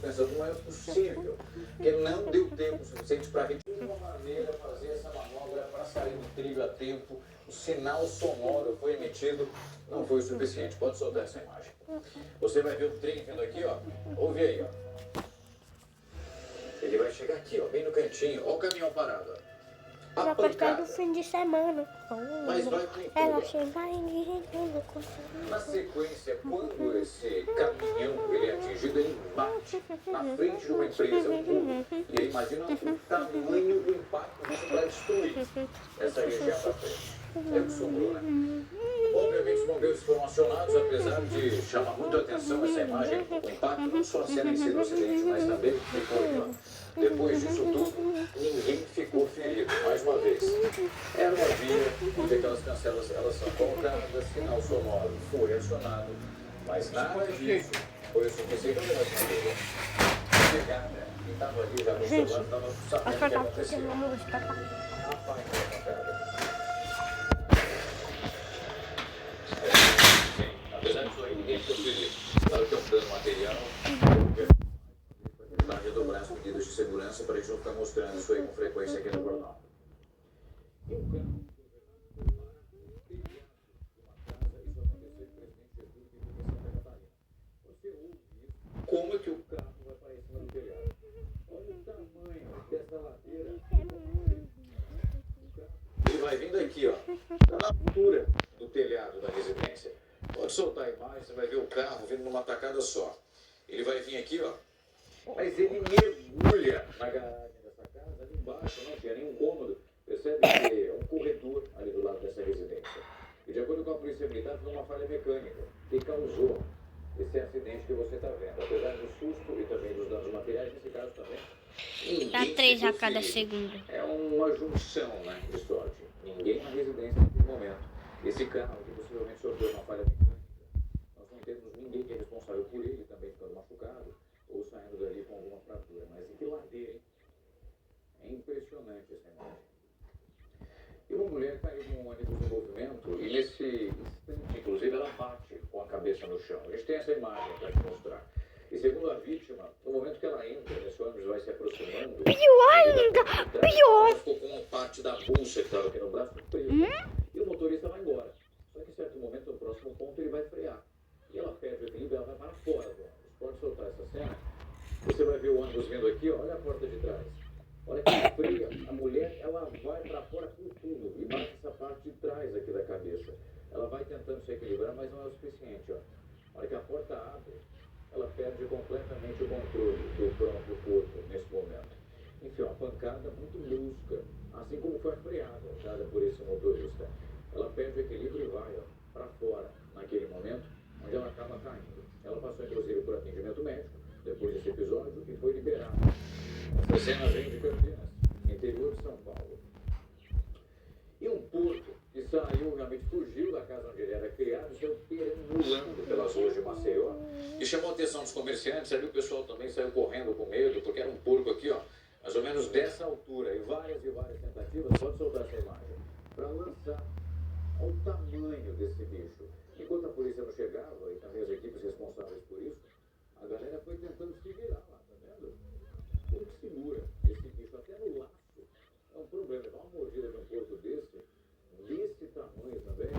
pensando, não é possível, porque não deu tempo suficiente para de uma maneira fazer essa manobra para sair do trilho a tempo. O sinal sonoro foi emitido, não foi o suficiente. Pode soltar essa imagem. Você vai ver o trem vindo aqui, ó. Ouve aí, ó. Ele vai chegar aqui, ó, bem no cantinho. Ó o caminhão parado, ó. Já gostei do fim de semana. Mas vai com Ela tudo. chega em Na sequência, quando esse caminhão ele é atingido, ele bate na frente de uma empresa, um pulo. E aí imagina o tamanho do impacto disso para destruir essa região da frente. É o que sobrou, né? Obviamente os bombeiros foram acionados, apesar de chamar muito a atenção essa imagem, o impacto, não só a cena em si do acidente, mas também ficou. Depois disso tudo, ninguém ficou ferido, mais uma vez. Era uma via onde aquelas cancelas elas são colocadas, sinal sonoro foi acionado, mas nada disso foi o suficiente para a família chegar, né? Quem estava ali já no celular estava sabendo o que aconteceu. Rapaz, apesar disso aí, ninguém ficou ferido. Claro que é um dano material. Vai redobrar as medidas de segurança para a gente não ficar mostrando isso aí com frequência aqui no jornal. Como é que o carro vai para cima do telhado? Olha o tamanho dessa ladeira. Ele vai vindo aqui, ó. Está na altura do telhado da residência. Pode soltar a imagem, você vai ver o carro vindo numa tacada só. Ele vai vir aqui, ó. Mas ele mergulha na garagem dessa casa, ali embaixo, não tinha nenhum cômodo. Percebe que é um corredor ali do lado dessa residência. E de acordo com a polícia militar, foi uma falha mecânica que causou esse acidente que você está vendo. Apesar do susto e também dos danos materiais, nesse caso também. Dá 3 a cada segundo. É uma junção, né, de sorte. Ninguém na residência naquele momento. Esse carro que possivelmente sofreu uma falha mecânica. Nós não temos ninguém que é responsável por ele, também ficando machucado ou saindo dali com alguma fratura. Mas que ladeira, hein? É impressionante essa imagem. E uma mulher caiu num ônibus em movimento e nesse instante, inclusive, ela bate com a cabeça no chão. A gente tem essa imagem para te mostrar. E segundo a vítima, no momento que ela entra, esse ônibus vai se aproximando. Pior ainda! Pior! Ela ficou com uma parte da bolsa que estava aqui no braço presa. E o motorista vai embora. Só que em certo momento, no próximo ponto, ele vai frear. E ela perde o equilíbrio, ela vai para fora do ônibus. Pode soltar essa cena. Você vai ver o ônibus vindo aqui, ó, olha a porta de trás. Olha que freia, a mulher, ela vai para fora com tudo e bate essa parte de trás aqui da cabeça. Ela vai tentando se equilibrar, mas não é o suficiente, ó. Olha que a porta abre, ela perde completamente o controle do próprio corpo nesse momento. Enfim, uma pancada muito brusca, assim como foi a freada dada por esse motorista. Ela perde o equilíbrio e vai, ó, para fora naquele momento, onde ela acaba caindo. Ela passou, inclusive, por atendimento médico depois desse episódio e foi liberada. Essa cena vem de Campinas, interior de São Paulo. E um porco que saiu, realmente fugiu da casa onde ele era criado, saiu perambulando pelas ruas de Maceió. E chamou a atenção dos comerciantes, ali o pessoal também saiu correndo com medo, porque era um porco aqui, ó, mais ou menos dessa altura, e várias tentativas, pode soltar essa imagem, para lançar ao tamanho desse bicho. Enquanto a polícia não chegava, e também as equipes responsáveis por isso, a galera foi tentando se virar lá, tá vendo? Como que segura esse bicho até no laço? É um problema, dá uma mordida de um porco desse tamanho também.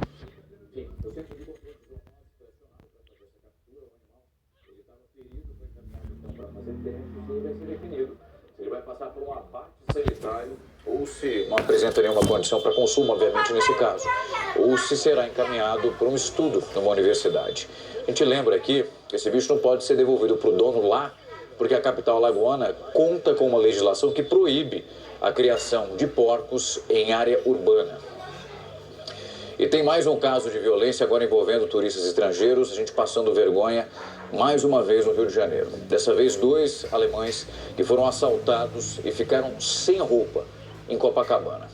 Enfim, o centro de controle de animais selecionado para fazer essa captura, o animal, ele estava ferido, foi encaminhado então para fazer testes e vai ser definido se ele vai passar por um abate sanitário ou se não apresenta nenhuma condição para consumo, obviamente, nesse caso, ou se será encaminhado para um estudo numa universidade. A gente lembra aqui que esse bicho não pode ser devolvido para o dono lá, porque a capital alagoana conta com uma legislação que proíbe a criação de porcos em área urbana. E tem mais um caso de violência agora envolvendo turistas estrangeiros, a gente passando vergonha mais uma vez no Rio de Janeiro. Dessa vez 2 alemães que foram assaltados e ficaram sem roupa em Copacabana.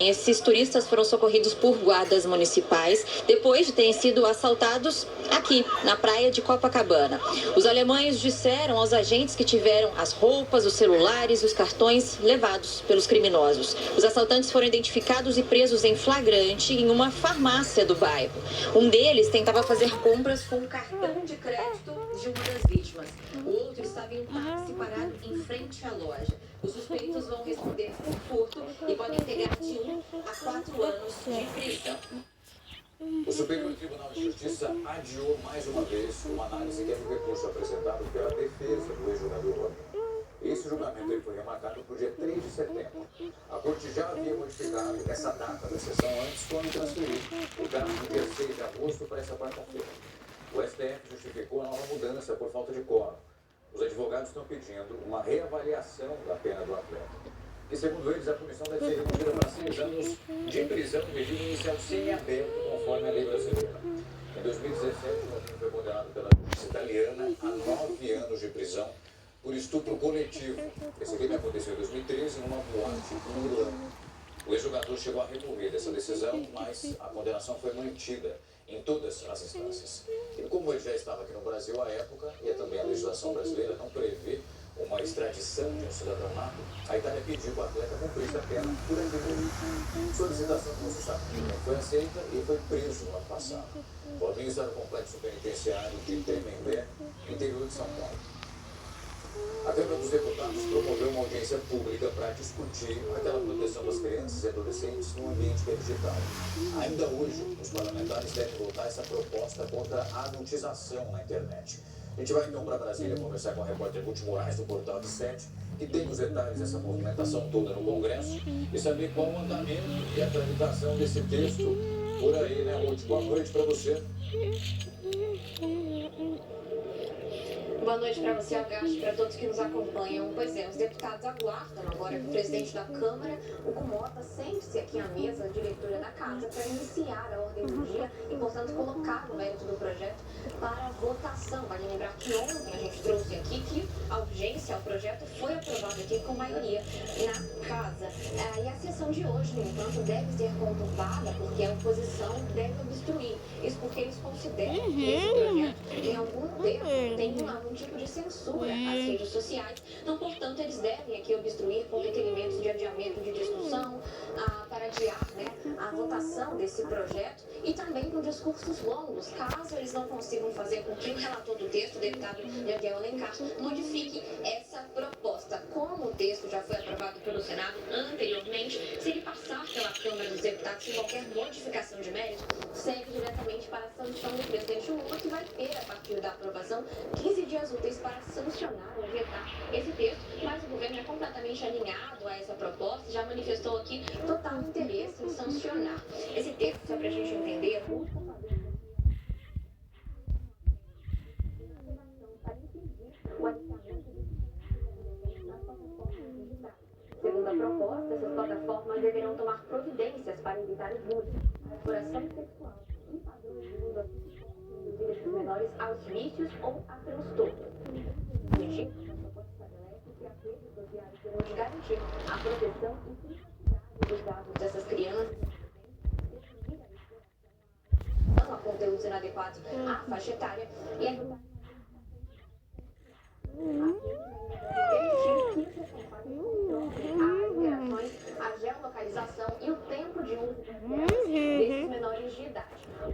Esses turistas foram socorridos por guardas municipais depois de terem sido assaltados aqui, na praia de Copacabana. Os alemães disseram aos agentes que tiveram as roupas, os celulares e os cartões levados pelos criminosos. Os assaltantes foram identificados e presos em flagrante em uma farmácia do bairro. Um deles tentava fazer compras com o cartão de crédito de uma das vítimas. O outro estava em um táxi parado em frente à loja. Os suspeitos vão responder por furto e podem pegar de 1 a 4 anos de prisão. O Superior Tribunal de Justiça adiou mais uma vez uma análise que é do recurso apresentado pela defesa do ex-jogador Robinho. Esse julgamento foi remarcado para o dia 3 de setembro. A Corte já havia modificado essa data da sessão antes quando transferiu o caso do dia 6 de agosto para essa quarta-feira. O STF justificou a nova mudança por falta de quórum. Os advogados estão pedindo uma reavaliação da pena do atleta, que, segundo eles, a punição deve ser reduzida para 6 anos de prisão em regime inicial semiaberto, conforme a lei brasileira. Em 2017, o Robinho foi condenado pela justiça italiana a 9 anos de prisão por estupro coletivo. Esse crime aconteceu em 2013 numa boate em Milão. O ex-jogador chegou a recorrer dessa decisão, mas a condenação foi mantida em todas as instâncias. E como ele já estava aqui no Brasil à época, e também a legislação brasileira não prevê uma extradição de um cidadão nato, a Itália pediu que o atleta cumprisse a pena por aqui mesmo. Solicitação do Sapinho foi aceita e foi preso no ano passado. O Robinho está no complexo penitenciário de Tremembé, no interior de São Paulo. A Câmara dos Deputados promoveu uma audiência pública para discutir aquela proteção das crianças e adolescentes no ambiente que é digital. Ainda hoje, os parlamentares devem votar essa proposta contra a adultização na internet. A gente vai então para Brasília conversar com a repórter Ruth Moraes, do Portal de 7, que tem os detalhes dessa movimentação toda no Congresso, e saber qual o andamento e a tramitação desse texto por aí, né, Ruth? Boa noite para você. Boa noite para você, Algaste, para todos que nos acompanham. Pois é, os deputados aguardam agora que o presidente da Câmara, o Mota, sente-se aqui à mesa, a diretora da Casa, para iniciar a ordem do dia e, portanto, colocar o mérito do projeto para votação. Vale lembrar que ontem a gente trouxe aqui que a urgência ao projeto foi aprovada aqui com maioria na Casa. E a sessão de hoje, no entanto, deve ser conturbada porque a oposição deve obstruir. Isso porque eles consideram que esse projeto, em algum tempo, tem algum tipo de censura às redes sociais. Então, portanto, eles devem aqui obstruir com requerimentos de adiamento de discussão, para adiar, né, a votação desse projeto e também com discursos longos, caso eles não consigam fazer com que o relator do texto, o deputado Jadiel Alencar, modifique essa proposta. Como o texto já foi aprovado pelo Senado anteriormente, se ele passar pela Câmara dos Deputados sem qualquer modificação de mérito, segue diretamente para a sanção do presidente Lula, que vai ter, a partir da aprovação, 15 dias úteis para sancionar ou vetar esse texto, mas o governo é completamente alinhado a essa proposta, já manifestou aqui total interesse em sancionar. Esse texto, só para a gente entender, segundo a proposta, essas plataformas deverão tomar providências para evitar abuso, exploração sexual e padrões de uso induzir esses menores aos vícios ou a transtorno. A proposta estabelece que as redes sociais terão de garantir a proteção e privacidade dos dados dessas crianças a conteúdos inadequados à faixa etária e a a geolocalização e o tempo de uso desses menores de idade. O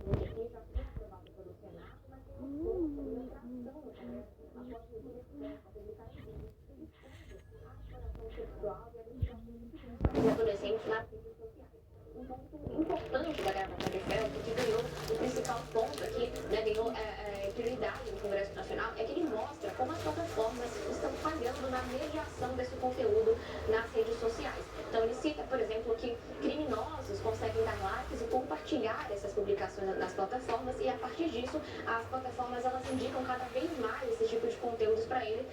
projeto já foi aprovado pelo Senado, mas tem uma tração no Congresso após o diretor publicar a exploração sexual e a adolescentes nas redes sociais. Um ponto importante da gravação de Felps, que ganhou o principal ponto aqui, né, ganhou prioridade no Congresso Nacional, é que ele mostra como as plataformas estão falhando na mediação desse conteúdo nas redes sociais. Então ele cita, por exemplo, que criminosos conseguem dar likes e compartilhar essas publicações nas plataformas e a partir disso as plataformas elas indicam cada vez mais esse tipo de conteúdos para eles,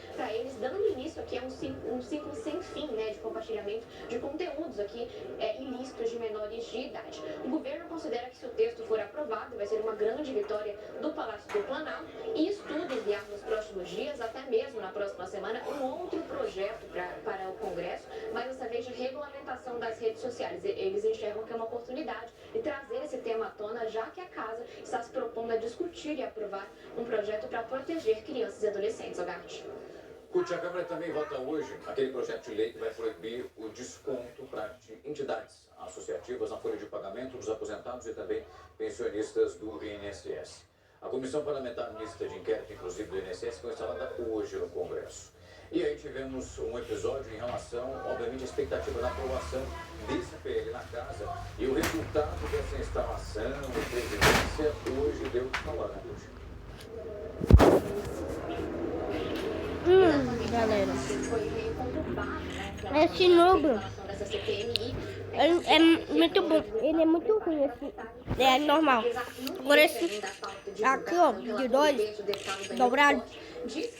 dando início aqui a um ciclo sem fim, né, de compartilhamento de conteúdos aqui ilícitos de menores de idade. O governo considera que se o texto for aprovado vai ser uma grande vitória do Palácio do Planalto e estuda enviar nos próximos dias, até mesmo na próxima semana, um outro projeto para o Congresso, mas dessa vez de regulamentação das redes sociais. Eles enxergam que é uma oportunidade de trazer esse tema à tona, já que a Casa está se propondo a discutir e aprovar um projeto para proteger crianças e adolescentes. Ogarte. Curte, a Câmara também vota hoje aquele projeto de lei que vai proibir o desconto para entidades associativas na folha de pagamento dos aposentados e também pensionistas do INSS. A Comissão Parlamentar Mista de Inquérito, inclusive do INSS, foi instalada hoje no Congresso. E aí tivemos um episódio em relação, obviamente, à expectativa da aprovação desse PL na Casa. E o resultado dessa instalação de presidência hoje deu o que falar, né, Curte? Galera. Esse Nublo é muito bom. Ele é muito ruim, assim. É normal. Agora esse aqui, ó, de 2, dobrado,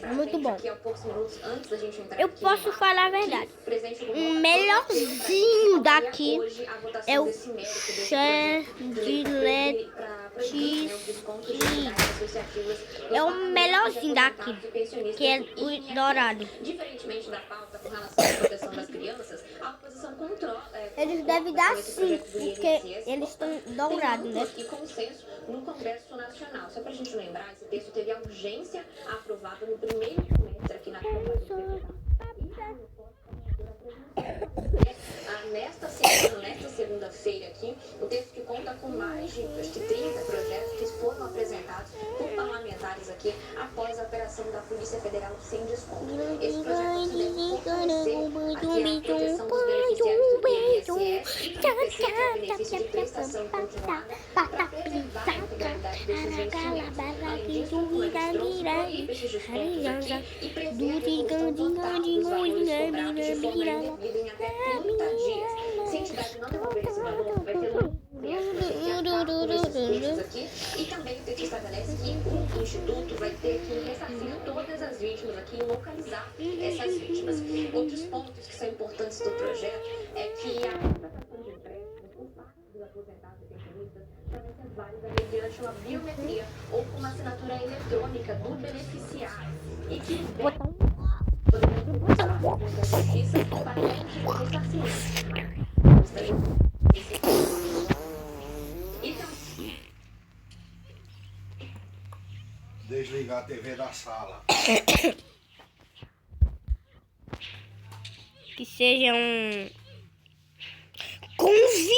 é muito bom. Eu posso falar a verdade. O melhorzinho daqui é o Chedilete. É o melhorzinho daqui, que é o dourado. Diferentemente da pauta com relação à proteção das crianças, a oposição controla. Eles devem dar sim, porque eles estão dourados, né? E consenso no Congresso Nacional. Só pra gente lembrar, esse texto teve a urgência aprovada no primeiro semestre aqui na Câmara dos Deputados. Nesta segunda-feira aqui, o texto que conta com mais de 30 projetos que foram apresentados por parlamentares aqui após a operação da Polícia Federal sem desconto. Esse projeto deve fortalecer aqui a proteção dos beneficiários do INSS e do IPC, que é o benefício de prestação continuada, para preservar a integridade desses vencimentos. Além disso, o legislador proíbe esses descontos aqui e prevê a devolução total dos valores cobrados de forma indevida em até 30 dias. Se a entidade não devolver esse valor, vai ter um aqui. E também o texto estabelece que o Instituto vai ter que ressarcir todas as vítimas aqui e localizar essas vítimas. Outros pontos que são importantes do projeto é que a contratação de empréstimos por parte dos aposentados e pensionistas também ser válida mediante uma biometria ou com uma assinatura eletrônica do beneficiário. E que poderão da justiça para o ressarcimento. Desligar a TV da sala. Que seja um convite.